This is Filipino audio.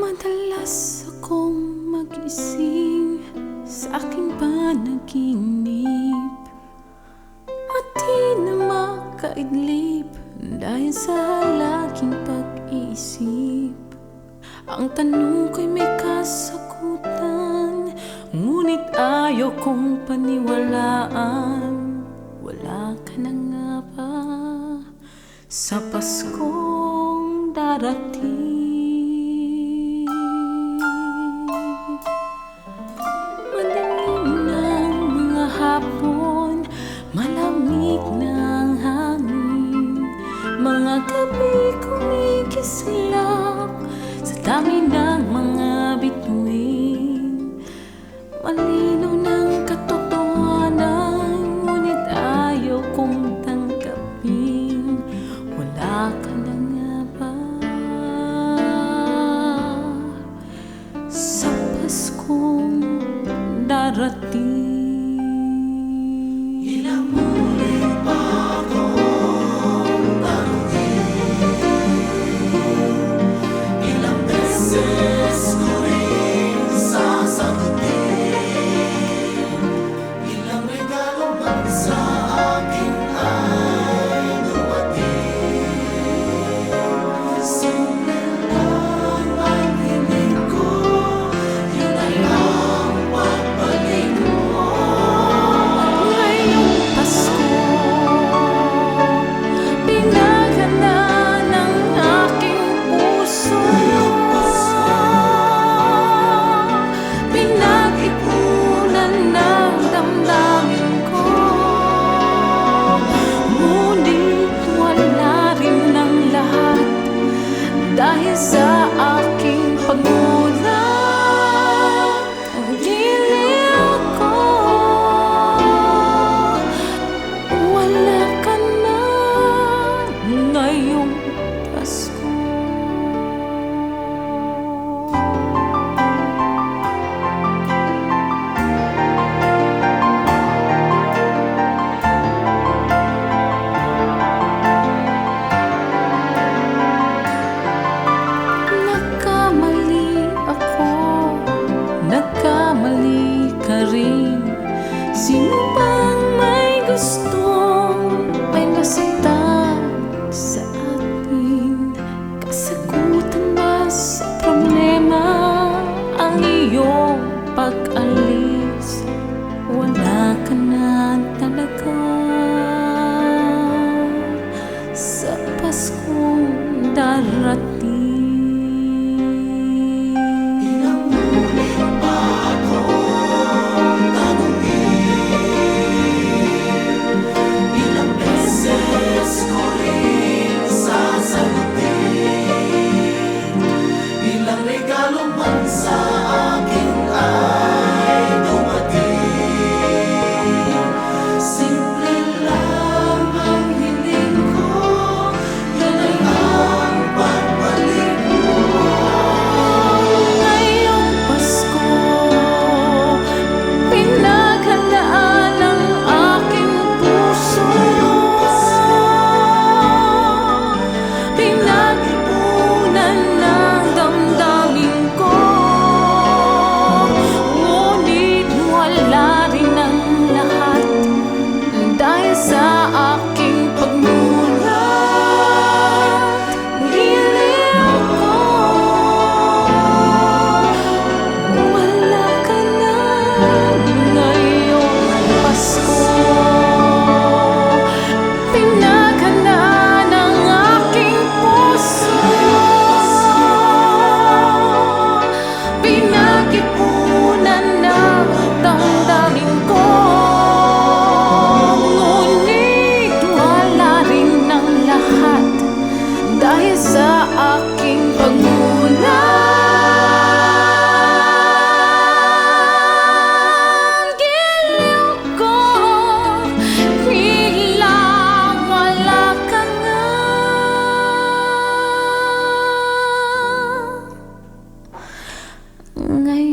Madalas akong magising sa aking panaginip at di na makaidlip dahil sa laging pag-iisip. Ang tanong ko'y may kasagutan, ngunit ayaw kong paniwalaan. Wala ka na nga ba sa Paskong darating? Malamig ng hangin, mga gabi kumikislap sa dami ng mga bituin. Malinaw ng katotohanan, ngunit ayaw kong tanggapin. Wala ka na nga ba sa Paskong darating? Ilang muli pa akong tanungin, ilang beses ko rin sasagutin, ilang regalo man sa akin ay dumating. Simple lang ang hiling ko, yun ay ang pagbalik mo. Dahil sa aking pagmulat, ang giliw ko, wala ka na ngayong Pasko. Nagkamali ka rin. Sino bang may gustong may masita sa atin? Kasagutan ba sa problema ang iyong pag-alis? Wala ka na talaga sa Paskong darating. Dahil sa aking pagmulat, giliw ko, bilang wala ka nga ngayon.